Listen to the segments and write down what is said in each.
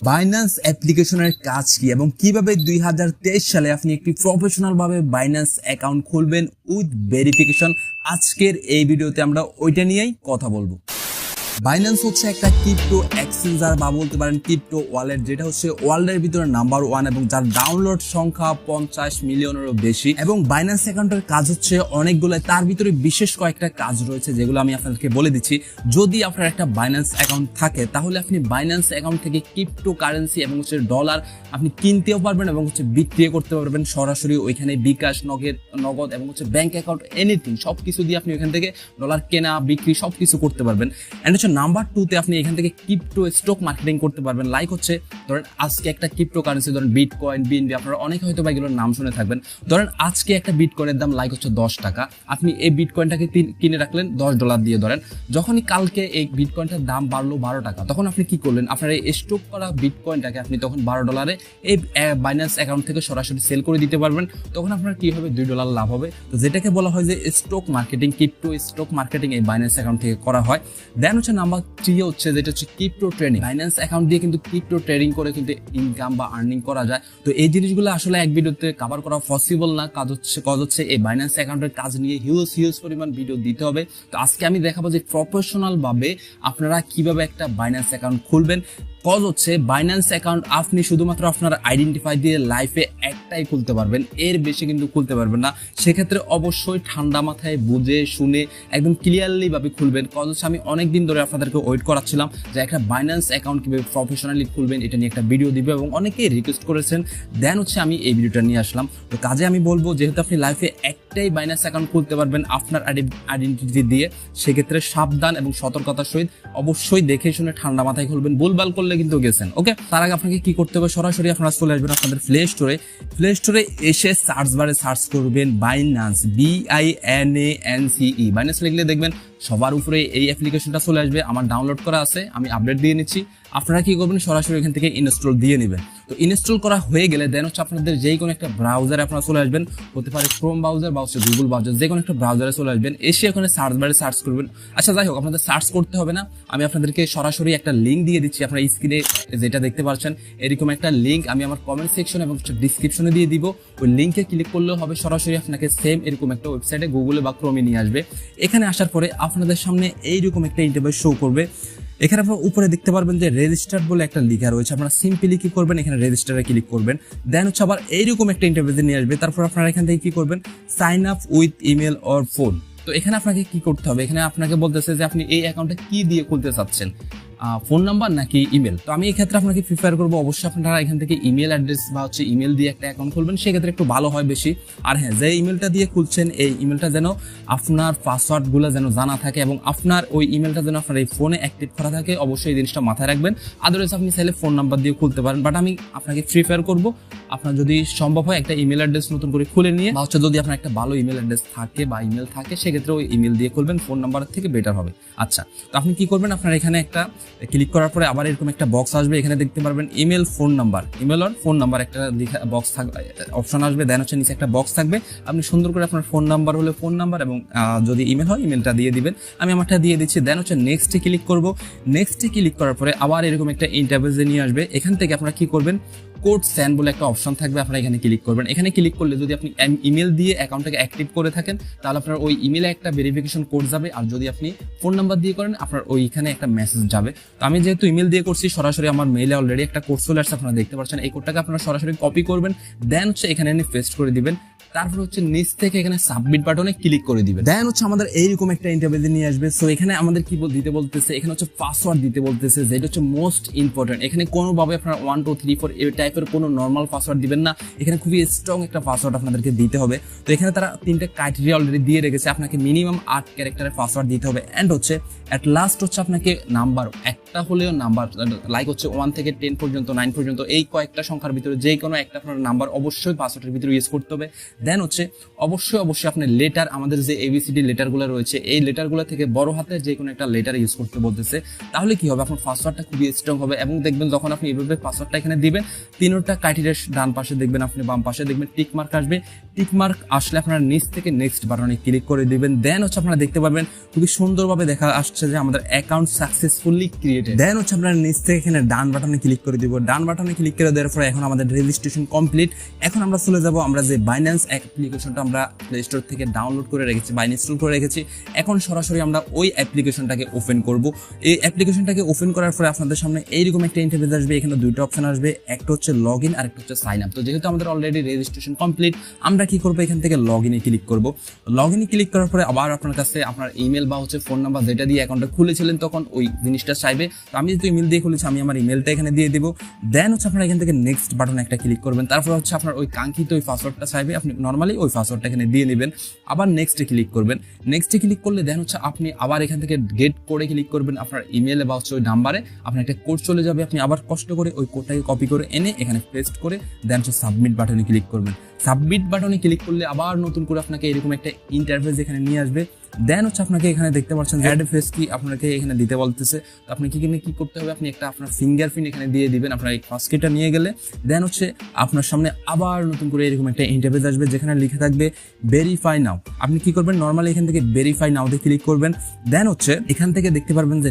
Binance অ্যাপ্লিকেশনের কাজ কি এবং কিভাবে 2023 সালে আপনি একটি প্রফেশনাল ভাবে বাইন্যান্স অ্যাকাউন্ট খুলবেন উইথ ভেরিফিকেশন, আজকের এই ভিডিওতে আমরা ওইটা নিয়েই কথা বলবো। বাইন্যান্স হচ্ছে একটা ক্রিপ্টো এক্সচেঞ্জার বা বলতে পারেন ক্রিপ্টো ওয়ালেট, যেটা হচ্ছে ওয়ার্ল্ডের ভিতরে নাম্বার 1 এবং যার ডাউনলোড সংখ্যা 50 মিলিয়নেরও বেশি। এবং বাইন্যান্স অ্যাকাউন্টের কাজ হচ্ছে অনেকগুলো, তার ভিতরে বিশেষ কয়েকটা কাজ রয়েছে যেগুলো আমি আপনাদেরকে বলে দিচ্ছি। যদি আপনার একটা বাইন্যান্স অ্যাকাউন্ট থাকে তাহলে আপনি বাইন্যান্স অ্যাকাউন্ট থেকে ক্রিপ্টো কারেন্সি এবং হচ্ছে ডলার আপনি কিনতেও পারবেন এবং হচ্ছে বিক্রিও করতে পারবেন সরাসরি ওইখানে। বিকাশ, নগদ এবং হচ্ছে ব্যাংক অ্যাকাউন্ট, এনিথিং সবকিছু দিয়ে আপনি ওইখান থেকে ডলার কেনা বিক্রি সবকিছু করতে পারবেন। এন্ড হচ্ছে নাম্বার 2 তে আপনি এখান থেকে ক্রিপ্টো স্টক মার্কেটিং করতে পারবেন। লাইক হচ্ছে ধরেন আজকে একটা ক্রিপ্টো কারেন্সি, ধরেন বিটকয়েন, বিএনবি, আপনারা অনেকে হয়তো বা এগুলোর নাম শুনে থাকবেন। ধরেন আজকে একটা বিটকয়েনের দাম লাইক হচ্ছে 10 টাকা, আপনি এই বিটকয়েনটাকে কিনে রাখলেন $10 দিয়ে। ধরেন যখনই কালকে এই বিটকয়েনটার দাম বাড়লো 12 টাকা, তখন আপনি কি করলেন, আপনার এই স্টক করা বিটকয়েনটাকে আপনি তখন $12 এই বাইন্যান্স অ্যাকাউন্ট থেকে সরাসরি সেল করে দিতে পারবেন। তখন আপনার কি হবে, $2 লাভ হবে। তো যেটাকে বলা হয় যে stock marketing, crypto stock marketing এই বাইন্যান্স অ্যাকাউন্ট থেকে করা হয়। দেন হচ্ছে নাম্বার 3 হচ্ছে যেটা হচ্ছে ক্রিপ্টো ট্রেডিং। বাইন্যান্স অ্যাকাউন্ট দিয়ে কিন্তু ক্রিপ্টো ট্রেডিং করে কিন্তু ইনকাম বা আর্নিং করা যায়। তো এই জিনিসগুলো আসলে এক ভিডিওতে কভার করা পসিবল না। কাজ হচ্ছে এই বাইন্যান্স অ্যাকাউন্টের কাজ নিয়ে হিউজ পরিমাণ ভিডিও দিতে হবে। তো আজকে আমি দেখাবো যে প্রফেশনাল ভাবে আপনারা কিভাবে একটা বাইন্যান্স অ্যাকাউন্ট খুলবেন। কজ হচ্ছে বাইন্যান্স অ্যাকাউন্ট আপনি শুধুমাত্র আপনার আইডেন্টিফাই দিয়ে লাইফে একটাই খুলতে পারবেন, এর বেশি কিন্তু খুলতে পারবেন না। সেক্ষেত্রে অবশ্যই ঠান্ডা মাথায় বুঝে শুনে একদম ক্লিয়ারলি ভাবে খুলবেন। কজ হচ্ছে আমি অনেকদিন ধরে আপনাদেরকে ওয়েট করাচ্ছিলাম যে একটা বাইন্যান্স অ্যাকাউন্ট কিভাবে প্রফেশনালি খুলবেন এটা নিয়ে একটা ভিডিও দিব, এবং অনেকেই রিকোয়েস্ট করেছেন। দেন হচ্ছে আমি এই ভিডিওটা নিয়ে আসলাম। তো কাজে আমি বলবো, যেহেতু আপনি লাইফে একটাই বাইন্যান্স অ্যাকাউন্ট খুলতে পারবেন আপনার আইডেন্টিটি দিয়ে, সেক্ষেত্রে সাবধান এবং সতর্কতার সহিত অবশ্যই দেখে শুনে ঠান্ডা মাথায় খুলবেন। ভুলভাল করলে কিন্তু গেছেন। ওকে, তার আগে আপনাকে কি করতে হবে, সরাসরি আপনারা চলে আসবেন আপনাদের প্লে স্টোরে এসে সার্চ বারে সার্চ করবেন বাইন্যান্স, BINANCE। বাইন্যান্স লিখলে দেখবেন সবার উপরে এই অ্যাপ্লিকেশনটা চলে আসবে। আমার ডাউনলোড করা আছে, আমি আপডেট দিয়ে নিচ্ছি। আপনারা কি করবেন, সরাসরি এখান থেকে ইনস্টল দিয়ে নেবেন। তো ইনস্টল করা হয়ে গেলে দেন হচ্ছে আপনাদের যেই কোনো একটা ব্রাউজারে আপনারা চলে আসবেন, হতে পারে ক্রোম ব্রাউজার বা হচ্ছে গুগল ব্রাউজার, যে কোনো একটা ব্রাউজারে চলে আসবেন। এসে ওখানে সার্চ বারে সার্চ করবেন। আচ্ছা যাই হোক, আপনাদের সার্চ করতে হবে না, আমি আপনাদেরকে সরাসরি একটা লিঙ্ক দিয়ে দিচ্ছি। আপনারা স্ক্রিনে যেটা দেখতে পাচ্ছেন এরকম একটা লিঙ্ক আমি আমার কমেন্ট সেকশন এবং ডিসক্রিপশনে দিয়ে দিব। ওই লিঙ্কে ক্লিক করলেও হবে, সরাসরি আপনাকে সেম এরকম একটা ওয়েবসাইটে গুগলে বা ক্রোমে নিয়ে আসবে। এখানে আসার পরে আপনাদের সামনে এইরকম একটা ইন্টারফেস শো করবে। এখানে আপনারা উপরে দেখতে পারবেন যে রেজিস্টার বলে একটা লেখা রয়েছে। আপনারা সিম্পলি কি করবেন, এখানে রেজিস্টারে ক্লিক করবেন। দেন হচ্ছে আবার এইরকম একটা ইন্টারফেসে নিয়ে আসবে। তারপর আপনারা এখান থেকে কি করবেন, sign up with email or phone. তো এখানে আপনাকে কি করতে হবে, এখানে আপনাকে বলতেছে যে আপনি এই অ্যাকাউন্টে কি দিয়ে খুলতে চাচ্ছেন, ফোন নাম্বার নাকি ইমেল। তো আমি এই ক্ষেত্রে আপনাকে প্রিফার করবো অবশ্যই আপনারা এখান থেকে ইমেল অ্যাড্রেস বা হচ্ছে ইমেল দিয়ে একটা অ্যাকাউন্ট খুলবেন, সেক্ষেত্রে একটু ভালো হয় বেশি। আর হ্যাঁ, যে ইমেলটা দিয়ে খুলছেন এই ইমেলটা যেন আপনার পাসওয়ার্ডগুলো যেন জানা থাকে এবং আপনার ওই ইমেলটা যেন আপনার এই ফোনে অ্যাক্টিভ করা থাকে। অবশ্যই এই জিনিসটা মাথায় রাখবেন। আদারওয়াইজ আপনি চাইলে ফোন নাম্বার দিয়ে খুলতে পারেন, বাট আমি আপনাকে প্রিফার করবো আপনার যদি সম্ভব হয় একটা ইমেল অ্যাড্রেস নতুন করে খুলে নিয়ে, বা হচ্ছে যদি আপনার একটা ভালো ইমেল অ্যাড্রেস থাকে বা ইমেল থাকে, সেক্ষেত্রে ওই ইমেল দিয়ে খুলবেন, ফোন নাম্বারের থেকে বেটার হবে। আচ্ছা, তো আপনি কি করবেন, আপনার এখানে একটা ক্লিক করার পরে আবার এরকম একটা বক্স আসবে। এখানে দেখতে পারবেন ইমেল ফোন নাম্বার, ইমেল আর ফোন নাম্বার একটা বক্স থাকবে, অপশন আসবে। দেন হচ্ছে নিচে একটা বক্স থাকবে, আপনি সুন্দর করে আপনার ফোন নাম্বার হলে ফোন নাম্বার এবং যদি ইমেল হয় ইমেলটা দিয়ে দিবেন। আমি আমারটা দিয়ে দিচ্ছি। দেন হচ্ছে নেক্সটে ক্লিক করব। নেক্সটে ক্লিক করার পরে আবার এরকম একটা ইন্টারফেসে নিয়ে আসবে। এখান থেকে আপনারা কি করবেন, কোড সেন্ড বলে একটা অপশন থাকবে, আপনারা এখানে ক্লিক করবেন। এখানে ক্লিক করলে যদি আপনি ইমেল দিয়ে অ্যাকাউন্টটাকে অ্যাক্টিভ করে থাকেন তাহলে আপনার ওই ইমেলে একটা ভেরিফিকেশন কোড যাবে, আর যদি আপনি ফোন নাম্বার দিয়ে করেন আপনার ওইখানে একটা মেসেজ যাবে। তো আমি যেহেতু ইমেল দিয়ে করছি, সরাসরি আমার মেইলে অলরেডি একটা কোড চলে আসছে, আপনারা দেখতে পাচ্ছেন। এই কোডটাকে আপনারা সরাসরি কপি করবেন, দেন হচ্ছে এখানে এনে পেস্ট করে দিবেন। তারপর হচ্ছে নিচ থেকে এখানে সাবমিট বাটনে ক্লিক করে দিবেন। দেন হচ্ছে আমাদের এইরকম একটা ইন্টারফেসে নিয়ে আসবে। সো এখানে আমাদের কি দিতে বলতেছে, এখানে হচ্ছে পাসওয়ার্ড দিতে বলতেছে, যেটা হচ্ছে মোস্ট ইম্পর্টেন্ট। এখানে কোনোভাবে আপনারা 1 2 3 4 এই টাইপের কোনো নর্মাল পাসওয়ার্ড দিবেন না, এখানে খুবই স্ট্রং একটা পাসওয়ার্ড আপনাদেরকে দিতে হবে। তো এখানে তারা 3টা ক্রাইটেরিয়া অলরেডি দিয়ে রেখেছে, আপনাকে মিনিমাম 8 ক্যারেক্টারের পাসওয়ার্ড দিতে হবে। এন্ড হচ্ছে এট লাস্ট হচ্ছে আপনাকে নাম্বার, একটা হলেও নাম্বার, লাইক হচ্ছে 1 থেকে 10 পর্যন্ত 9 পর্যন্ত এই কয়েকটা সংখ্যার ভিতরে যে কোনো একটা আপনার নাম্বার অবশ্যই পাসওয়ার্ডের ভিতরে ইউজ করতে হবে। দেন হচ্ছে অবশ্যই আপনার লেটার, আমাদের যে ABCD লেটারগুলো রয়েছে এই লেটারগুলো থেকে বড় হাতের যে কোনো একটা লেটার ইউজ করতে বলতেছে। তাহলে কি হবে, আপনার পাসওয়ার্ডটা খুবই স্ট্রং হবে। এবং দেখবেন যখন আপনি এইভাবে পাসওয়ার্ডটা এখানে দিবেন তিনটা ক্রাইটেরিয়া ডান পাশে দেখবেন, আপনি বাম পাশে দেখবেন টিক মার্ক আসবে। টিক মার্ক আসলে আপনারা নিচ থেকে নেক্সট বাটনে ক্লিক করে দিবেন। দেন হচ্ছে আপনারা দেখতে পারবেন খুবই সুন্দরভাবে দেখা আসছে যে আমাদের অ্যাকাউন্ট সাকসেসফুলি ক্রিয়েটেড। দেন হচ্ছে আপনারা নিচ থেকে এখানে ডান বাটনে ক্লিক করে দিব। ডান বাটনে ক্লিক করে দেওয়ার পরে এখন আমাদের রেজিস্ট্রেশন কমপ্লিট। এখন আমরা চলে যাব, আমরা যে বাইন্যান্স অ্যাপ্লিকেশনটা আমরা প্লে স্টোর থেকে ডাউনলোড করে রেখেছি বা ইনস্টল করে রেখেছি, এখন সরাসরি আমরা ওই অ্যাপ্লিকেশনটাকে ওপেন করব। এই অ্যাপ্লিকেশনটাকে ওপেন করার পরে আপনাদের সামনে এইরকম একটা ইন্টারফেস আসবে। এখানে দুইটা অপশন আসবে, একটা হচ্ছে লগ ইন আর একটা হচ্ছে সাইন আপ। তো যেহেতু আমাদের অলরেডি রেজিস্ট্রেশন কমপ্লিট, আমরা কি করবো, এখান থেকে লগ ইনে ক্লিক করব। লগ ইনে ক্লিক করার পরে আবার আপনার কাছে আপনার ইমেল বা হচ্ছে ফোন নাম্বার যেটা দিয়ে অ্যাকাউন্টটা খুলেছিলেন তখন ওই জিনিসটা চাইবে। তো আমি যেহেতু ইমেল দিয়ে খুলেছি, আমি আমার ইমেলটা এখানে দিয়ে দিব। দেন হচ্ছে আপনারা এখান থেকে নেক্সট বাটনে একটা ক্লিক করবেন। তারপর হচ্ছে আপনার ওই কাঙ্ক্ষিত ওই পাসওয়ার্ডটা চাইবে, আপনি নর্মালি ওই পাসওয়ার্ডটা এখানে দিয়ে নেবেন। আবার নেক্সটে ক্লিক করবেন। নেক্সটে ক্লিক করলে দেন হচ্ছে আপনি আবার এখান থেকে গেট কোডে ক্লিক করবেন। আপনার ইমেলে বা হচ্ছে ওই নাম্বারে আপনার একটা কোড চলে যাবে। আপনি আবার কষ্ট করে ওই কোডটাকে কপি করে এনে এখানে পেস্ট করে দেন হচ্ছে সাবমিট বাটনে ক্লিক করবেন। সাবমিট বাটনে ক্লিক করলে আবার নতুন করে আপনাকে এরকম একটা ইন্টারফেস এখানে নিয়ে আসবে। দেন হচ্ছে আপনাকে এখানে দেখতে পাচ্ছেন অ্যাড ফেস কি আপনাকে এখানে দিতে বলতেছে। তো আপনি কি করতে হবে, আপনি একটা আপনার ফিঙ্গারপ্রিন্ট এখানে দিয়ে দিবেন। আপনার এই পাসকিটা নিয়ে গেলে দেন হচ্ছে আপনার সামনে আবার নতুন করে এরকম একটা ইন্টারফেস আসবে যেখানে লিখে থাকবে ভেরিফাই নাও। আপনি কি করবেন, নর্মালি এখান থেকে ভেরিফাই নাওতে ক্লিক করবেন। দেন হচ্ছে এখান থেকে দেখতে পারবেন যে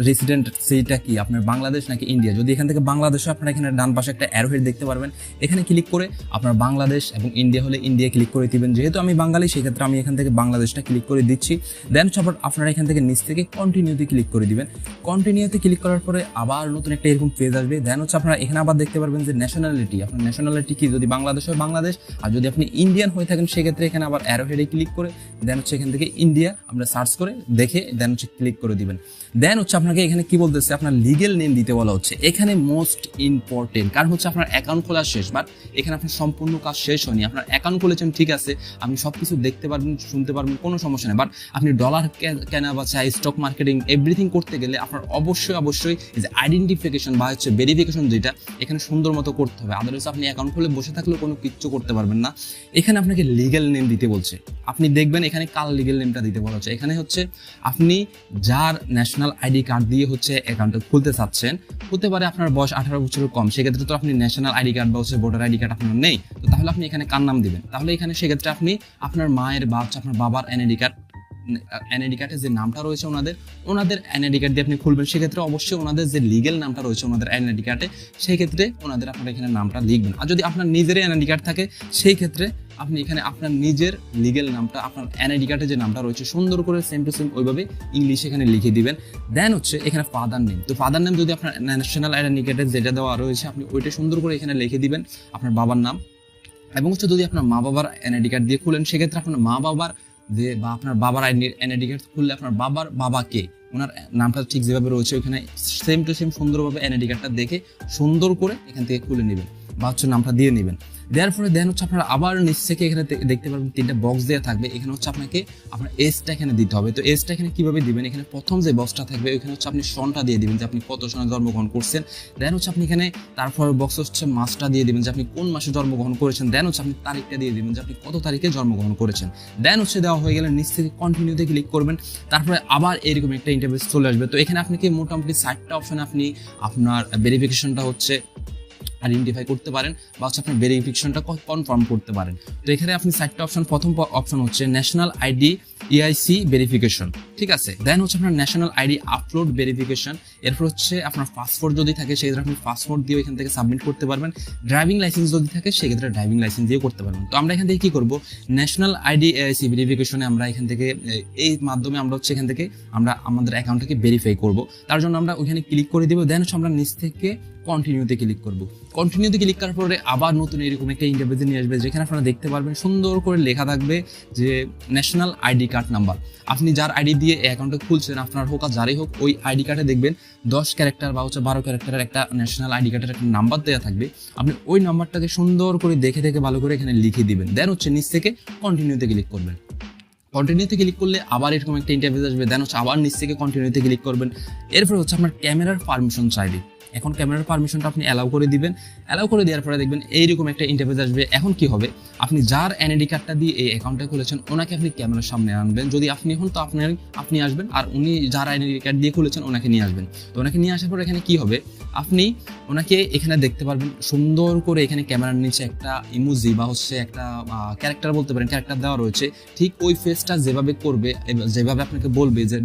রেসিডেন্ট সেইটা কি, আপনার বাংলাদেশ নাকি ইন্ডিয়া। যদি এখান থেকে বাংলাদেশে, আপনারা এখানে ডান পাশে একটা অ্যারোহেড দেখতে পারবেন, এখানে ক্লিক করে আপনার বাংলাদেশ এবং ইন্ডিয়া হলে ইন্ডিয়া ক্লিক করে দিবেন। যেহেতু আমি বাঙালি, সেক্ষেত্রে আমি এখান থেকে বাংলাদেশটা ক্লিক করে দিচ্ছি। দেন আপনারা এখান থেকে নিচ থেকে কন্টিনিউতে ক্লিক করে দিবেন। কন্টিনিউতে ক্লিক করার পরে আবার নতুন একটা এরকম পেজ আসবে। দেন হচ্ছে আপনারা এখানে আবার দেখতে পারবেন যে ন্যাশনালিটি, আপনার ন্যাশনালিটি কি, যদি বাংলাদেশ হয় বাংলাদেশ, আর যদি আপনি ইন্ডিয়ান হয়ে থাকেন সেক্ষেত্রে এখানে আবার অ্যারোহেডে ক্লিক করে দেন হচ্ছে এখান থেকে ইন্ডিয়া আমরা সার্চ করে দেখে দেন হচ্ছে ক্লিক করে দিবেন। দেন হচ্ছে আপনাকে এখানে কি বলতেছে, আপনার লিগেল নেম দিতে বলা হচ্ছে। এখানে মোস্ট ইম্পর্টেন্ট, কারণ হচ্ছে আপনার অ্যাকাউন্ট খোলা শেষ, বাট এখানে আপনার সম্পূর্ণ কাজ শেষ হয়নি। আপনার অ্যাকাউন্ট খুলেছেন ঠিক আছে, আপনি সবকিছু দেখতে পারবেন, শুনতে পারবেন, কোনো সমস্যা নেই। বাট আপনি ডলার কেনা বা চাই স্টক মার্কেটিং এভরিথিং করতে গেলে আপনার অবশ্যই যে আইডেন্টিফিকেশন বা হচ্ছে ভেরিফিকেশন যেটা এখানে সুন্দর মতো করতে হবে। আদারওয়াইজ আপনি অ্যাকাউন্ট খুলে বসে থাকলেও কোনো কিচ্ছু করতে পারবেন না। এখানে আপনাকে লিগ্যাল নেম দিতে বলছে। আপনি দেখবেন এখানে কার লিগ্যাল নেমটা দিতে বলা হচ্ছে। এখানে হচ্ছে আপনি যার ন্যাশনাল আইডি কার্ড দিয়ে হচ্ছে অ্যাকাউন্টটা খুলতে চাচ্ছেন, হতে পারে আপনার বয়স 18 বছরের কম, সেক্ষেত্রে তো আপনি ন্যাশনাল আইডি কার্ড বা হচ্ছে ভোটার আইডি কার্ড আপনার নেই। তো তাহলে আপনি এখানে কার নাম দিবেন, তাহলে এখানে সেক্ষেত্রে আপনি আপনার মায়ের বা হচ্ছে আপনার বাবার এনআইডি কার্ডে যে নামটা রয়েছে ওনাদের এনআইডি কার্ড দিয়ে আপনি খুলবেন। সেক্ষেত্রে অবশ্যই ওনাদের যে লিগেল নামটা রয়েছে ওনাদের এনআইডি কার্ডে, সেই ক্ষেত্রে ওনাদের আপনার এখানে নামটা লিখবেন। আর যদি আপনার নিজের এনআইডি কার্ড থাকে সেই ক্ষেত্রে আপনি এখানে আপনার নিজের লিগেল নামটা আপনার এনআইডি কার্ডে যে নামটা রয়েছে সুন্দর করে সেম টু সেম ওইভাবে ইংলিশে এখানে লিখে দিবেন। দেন হচ্ছে এখানে ফাদার নেম, তো ফাদার নেম যদি আপনার ন্যাশনাল আইডেন্টি কার্ডে যেটা দেওয়া রয়েছে আপনি ওইটা সুন্দর করে এখানে লিখে দিবেন আপনার বাবার নাম। এবং হচ্ছে যদি আপনার মা বাবার এনআইডি কার্ড দিয়ে খুলেন সেক্ষেত্রে আপনার মা বাবার যে বা আপনার বাবার এনআইডি কার্ড খুললে আপনার বাবার বাবাকে ওনার নামটা ঠিক যেভাবে রয়েছে ওইখানে সেম টু সেম সুন্দরভাবে এনআইডি কার্ডটা দেখে সুন্দর করে এখান থেকে খুলে নেবেন বা হচ্ছে নামটা দিয়ে নেবেন। দেওয়ার পরে দেন হচ্ছে আপনারা আবার নিচ থেকে এখানে দেখতে পারবেন 3টা বক্স দেওয়া থাকবে। এখানে হচ্ছে আপনাকে আপনার এজটা এখানে দিতে হবে। তো এজটা এখানে কিভাবে দিবেন, এখানে প্রথম যে বক্সটা থাকবে ওইখানে হচ্ছে আপনি সনটা দিয়ে দিবেন যে আপনি কত সনে জন্মগ্রহণ করছেন। দেন হচ্ছে আপনি এখানে তারপর বক্স হচ্ছে মাসটা দিয়ে দিবেন যে আপনি কোন মাসে জন্মগ্রহণ করেছেন। দেন হচ্ছে আপনি তারিখটা দিয়ে দিবেন যে আপনি কত তারিখে জন্মগ্রহণ করেছেন। দেন হচ্ছে দেওয়া হয়ে গেলে নিচ থেকে কন্টিনিউতে ক্লিক করবেন। তারপরে আবার এরকম একটা ইন্টারফেস চলে আসবে। তো এখানে আপনাকে মোটামুটি 4টা অপশনে আপনি আপনার ভেরিফিকেশনটা হচ্ছে আইডেন্টিফাই করতে পারেন বা হচ্ছে আপনার ভেরিফিকেশনটা কনফার্ম করতে পারেন। তো এখানে আপনি 4টা অপশন, প্রথম অপশন হচ্ছে ন্যাশনাল আইডি ইআইসি ভেরিফিকেশন, ঠিক আছে। দেন হচ্ছে আপনার ন্যাশনাল আইডি আপলোড ভেরিফিকেশন। এরপর হচ্ছে আপনার পাসপোর্ট যদি থাকে সেক্ষেত্রে আপনি পাসপোর্ট দিয়ে এখান থেকে সাবমিট করতে পারবেন। ড্রাইভিং লাইসেন্স যদি থাকে সেক্ষেত্রে ড্রাইভিং লাইসেন্স দিয়ে করতে পারবেন। তো আমরা এখান থেকে কি করব, ন্যাশনাল আইডি ইআইসি ভেরিফিকেশনে আমরা এখান থেকে এই মাধ্যমে আমরা হচ্ছে এখান থেকে আমরা আমাদের অ্যাকাউন্টটাকে ভেরিফাই করব। তার জন্য আমরা ওইখানে ক্লিক করে দেবো। দেন হচ্ছে আমরা নিচ থেকে কন্টিনিউতে ক্লিক করব। কন্টিনিউতে ক্লিক করার পরে আবার নতুন এরকম একটা ইন্টারফেস নিয়ে আসবে যেখানে আপনারা দেখতে পারবেন সুন্দর করে লেখা থাকবে যে ন্যাশনাল আইডি কার্ড নাম্বার। আপনি যার আইডি দিয়ে অ্যাকাউন্টটা খুলছেন, আপনার হোক আর যারই হোক, ওই আইডি কার্ডে দেখবেন 10 ক্যারেক্টার বা হচ্ছে 12 ক্যারেক্টারের একটা ন্যাশনাল আইডি কার্ডের একটা নাম্বার দেওয়া থাকবে। আপনি ওই নাম্বারটাকে সুন্দর করে দেখে ভালো করে এখানে লিখে দিবেন। দেন হচ্ছে নিচ থেকে কন্টিনিউতে ক্লিক করবেন। কন্টিনিউতে ক্লিক করলে আবার এরকম একটা ইন্টারফেস আসবে। দেন হচ্ছে আবার নিচ থেকে কন্টিনিউতে ক্লিক করবেন। এরপর হচ্ছে আপনার ক্যামেরার পারমিশন চাইবে। এখন ক্যামেরার পারমিশনটা আপনি অ্যালাউ করে দিবেন। অ্যালাউ করে দেওয়ার পরে দেখবেন এইরকম একটা ইন্টারফেস আসবে। এখন কি হবে, আপনি যার এনআইডি কার্ডটা দিয়ে এই অ্যাকাউন্টটা খুলেছেন ওনাকে আপনি ক্যামেরার সামনে আনবেন। যদি আপনি হন তো আপনি আসবেন, আর উনি যার আইডেন্টি কার্ড দিয়ে খুলেছেন ওনাকে নিয়ে আসবেন। তো ওনাকে নিয়ে আসার পর এখানে কি হবে, আপনি ওনাকে এখানে দেখতে পারবেন সুন্দর করে এখানে ক্যামেরার নিচে একটা ইমোজি বা হচ্ছে একটা ক্যারেক্টার বলতে পারেন, ক্যারেক্টার দেওয়া রয়েছে। ঠিক ওই ফেসটা যেভাবে করবে, যেভাবে আপনাকে বলবে যে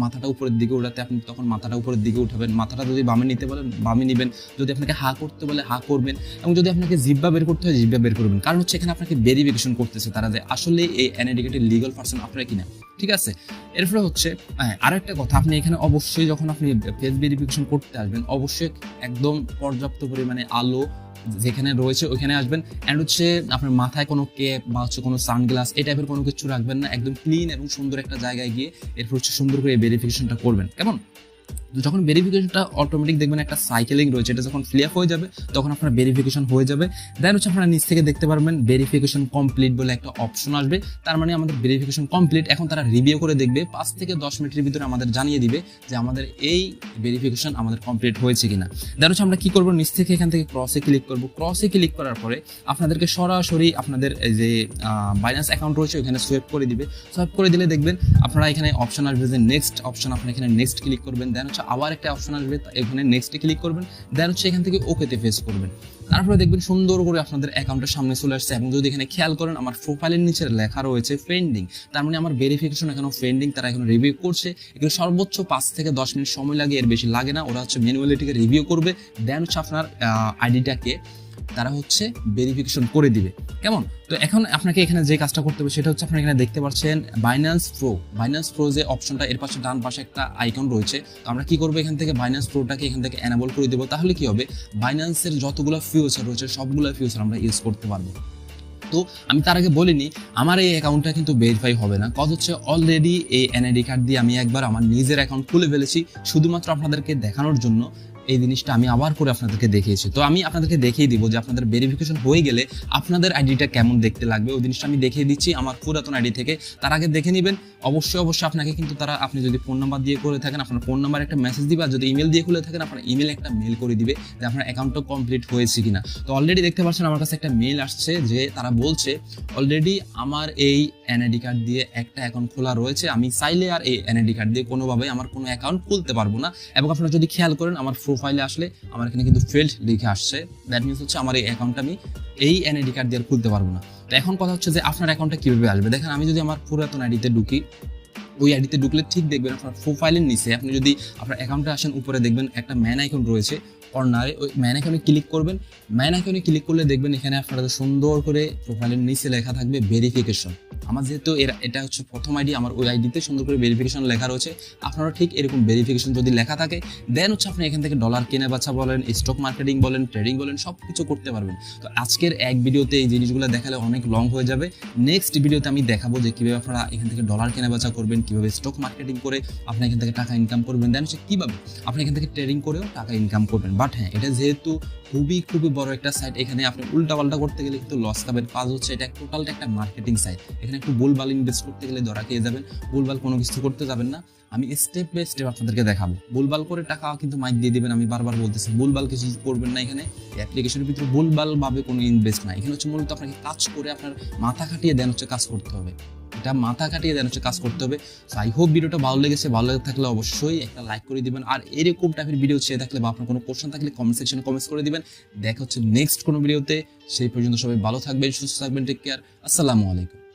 মাথাটা উপরের দিকে উঠাতে, আপনি তখন মাথাটা উপরের দিকে উঠাবেন। মাথাটা যদি বামে নিতে বলেন বামে নেবেন, যদি আপনাকে হা করতে বলে হা করবেন, এবং যদি আপনাকে জিহ্বা বের করতে হয় জিহ্বা বের করবেন। কারণ হচ্ছে এখানে আপনাকে ভেরিফিকেশন করতেছে তারা যে আসলে এই এনআইডি কার্ডের লিগাল পারসন আপনারা কিনা, ঠিক আছে। এরপরে হচ্ছে আরো একটা কথা, আপনি এখানে অবশ্যই যখন আপনি ফেস ভেরিফিকেশন করতে আসবেন অবশ্যই একদম পর্যাপ্ত পরিমাণে আলো যেখানে রয়েছে ওইখানে আসবেন। অ্যান্ড হচ্ছে আপনার মাথায় কোনো ক্যাপ বা হচ্ছে কোনো সানগ্লাস এই টাইপের কোনো কিছু রাখবেন না। একদম ক্লিন এবং সুন্দর একটা জায়গায় গিয়ে এরপর হচ্ছে সুন্দর করে ভেরিফিকেশনটা করবেন। কেমন, যখন ভেরিফিকেশনটা অটোমেটিক দেখবেন একটা সাইকেলিং রয়েছে, এটা যখন ফিল আপ হয়ে যাবে তখন আপনার ভেরিফিকেশন হয়ে যাবে। দেন হচ্ছে আপনারা নিচ থেকে দেখতে পারবেন ভেরিফিকেশন কমপ্লিট বলে একটা অপশন আসবে। তার মানে আমাদের ভেরিফিকেশন কমপ্লিট। এখন তারা রিভিউ করে দেখবে, 5 থেকে 10 মিনিটের ভিতরে আমাদের জানিয়ে দিবে যে আমাদের এই ভেরিফিকেশন আমাদের কমপ্লিট হয়েছে কিনা। দেন হচ্ছে আমরা কি করবো, নিচ থেকে এখান থেকে ক্রসে ক্লিক করবো। ক্রসে ক্লিক করার পরে আপনাদেরকে সরাসরি আপনাদের যে বাইন্যান্স অ্যাকাউন্ট রয়েছে ওখানে সোয়াইপ করে দিবে। সোয়াইপ করে দিলে দেখবেন আপনারা এখানে অপশন আসবে যে নেক্সট অপশন, আপনি এখানে নেক্সট ক্লিক করবেন। দেন হচ্ছে আবার একটা অপশন আসবে, এখানে নেক্সটে ক্লিক করবেন। দেন হচ্ছে এখান থেকে ওকেতে ফেস করবেন। তারপরে দেখবেন সুন্দর করে আপনাদের অ্যাকাউন্টের সামনে চলে আসছে। এবং যদি এখানে খেয়াল করেন আমার প্রোফাইলের নিচে লেখা রয়েছে পেন্ডিং, তার মানে আমার ভেরিফিকেশন এখনো পেন্ডিং, তারা এখন রিভিউ করছে। এগুলো সর্বোচ্চ 5 থেকে 10 মিনিট সময় লাগে, এর বেশি লাগে না। ওরা হচ্ছে ম্যানুয়ালিটিকে রিভিউ করবে। দেন হচ্ছে আপনার আইডিটাকে তারা হচ্ছে ভেরিফিকেশন করে দিবে। কেমন, তো এখন আপনাকে এখানে যে কাজটা করতে হবে সেটা হচ্ছে আপনি এখানে দেখতে পাচ্ছেন বাইন্যান্স প্রো যে অপশনটা, এর পাশে ডান পাশে একটা আইকন রয়েছে। তো আমরা কি করবো, এখান থেকে বাইন্যান্স প্রোটাকে এখান থেকে এনেবল করে দেবো। তাহলে কি হবে, বাইন্যান্সের যতগুলো ফিউচার রয়েছে সবগুলো ফিউচার আমরা ইউজ করতে পারবো। তো আমি তার আগে বলিনি আমার এই অ্যাকাউন্টটা কিন্তু ভেরিফাই হবে না, কজ হচ্ছে অলরেডি এই এনআইডি কার্ড দিয়ে আমি একবার আমার নিজের অ্যাকাউন্ট খুলে ফেলেছি শুধুমাত্র আপনাদেরকে দেখানোর জন্য। এই জিনিসটা আমি আবার করে আপনাদেরকে দেখিয়েছি। তো আমি আপনাদেরকে দেখিয়ে দিব যে আপনাদের ভেরিফিকেশন হয়ে গেলে আপনাদের আইডিটা কেমন দেখতে লাগবে, ওই জিনিসটা আমি দেখিয়ে দিচ্ছি আমার পুরাতন আইডি থেকে। তার আগে দেখে নেবেন। অবশ্যই আপনাকে কিন্তু আপনি যদি ফোন নাম্বার দিয়ে করে থাকেন আপনার ফোন নাম্বার একটা মেসেজ দিবে, আর যদি ইমেল দিয়ে খুলে থাকেন আপনার ইমেল একটা মেল করে দিবে যে আপনার অ্যাকাউন্টটা কমপ্লিট হয়েছে কিনা। তো অলরেডি দেখতে পাচ্ছেন আমার কাছে একটা মেল আসছে যে তারা বলছে অলরেডি আমার এই এনআইডি কার্ড দিয়ে একটা অ্যাকাউন্ট খোলা রয়েছে, আমি চাইলে আর এই এনআইডি কার্ড দিয়ে কোনোভাবে আমার কোনো অ্যাকাউন্ট খুলতে পারবো না। এবং আপনারা যদি খেয়াল করেন আমার প্রোফাইলে আসলে আমার এখানে কিন্তু ফেল্ড লিখে আসছে, দ্যাট মিনস হচ্ছে আমার এই অ্যাকাউন্টটা আমি এই এনআইডি কার্ড দিয়ে আর খুলতে পারবো না। তো এখন কথা হচ্ছে যে আপনার অ্যাকাউন্টটা কীভাবে আসবে। দেখেন আমি যদি আমার পুরাতন আইডিতে ঢুকি, ওই আইডিতে ঢুকলে ঠিক দেখবেন আপনার প্রোফাইলের নিচে আপনি যদি আপনার অ্যাকাউন্টে আসেন উপরে দেখবেন একটা ম্যান আইকন রয়েছে কর্নারে, ওই ম্যান আইকনে ক্লিক করবেন। ম্যান আইকনে ক্লিক করলে দেখবেন এখানে আপনাদের সুন্দর করে প্রোফাইলের নিচে লেখা থাকবে ভেরিফিকেশন। আমার যেহেতু এটা হচ্ছে প্রথম আইডি, আমার ওই আইডিতে সুন্দর করে ভেরিফিকেশন লেখা রয়েছে। আপনারা ঠিক এরকম ভেরিফিকেশন যদি লেখা থাকে দেন হচ্ছে আপনি এখান থেকে ডলার কেনা বেচা বলেন, স্টক মার্কেটিং বলেন, ট্রেডিং বলেন, সব কিছু করতে পারবেন। তো আজকের এক ভিডিওতে এই জিনিসগুলো দেখালে অনেক লং হয়ে যাবে। নেক্সট ভিডিওতে আমি দেখাবো যে কীভাবে আপনারা এখান থেকে ডলার কেনা বেচা করবেন, কীভাবে স্টক মার্কেটিং করে আপনি এখান থেকে টাকা ইনকাম করবেন, দেন হচ্ছে কীভাবে আপনি এখান থেকে ট্রেডিং করেও টাকা ইনকাম করবেন। বাট হ্যাঁ, এটা যেহেতু খুবই বড় একটা সাইট, এখানে আপনি উল্টাপাল্টা করতে গেলে কিন্তু লস খাবেন। কাজ হচ্ছে এটা টোটালটা একটা মার্কেটিং সাইট, এখানে একটু ভুলভাল ইনভেস্ট করতে গেলে ধরা খেয়ে যাবেন। ভুলভাল কোনো কিছু করতে যাবেন না, আমি স্টেপ বাই স্টেপ আপনাদেরকে দেখাবো। ভুলভাল করে টাকা কিন্তু মাইক দিয়ে দিবেন, আমি বারবার বলতেছি ভুলভাল কিছু করবেন না। এখানে অ্যাপ্লিকেশনের ভিতরে ভুলভাল ভাবে কোনো ইনভেস্ট নাই, এখানে হচ্ছে মূলত আপনাকে কাজ করে আপনার মাথা খাটিয়ে দেন হচ্ছে কাজ করতে হবে, এটা মাথা কাটিয়ে দেন হচ্ছে কাজ করতে হবে। সো আই হোপ ভিডিওটা ভালো লেগেছে, ভালো লেগে থাকলে অবশ্যই একটা লাইক করে দিবেন। আর এরকম টাইপের ভিডিও চেয়ে থাকলে বা আপনার কোনো কোশ্চেন থাকলে কমেন্ট সেকশনে কমেন্টস করে দিবেন। দেখা হচ্ছে নেক্সট কোনো ভিডিওতে, সেই পর্যন্ত সবাই ভালো থাকবেন, সুস্থ থাকবেন, টেক কেয়ার, আসসালামু আলাইকুম।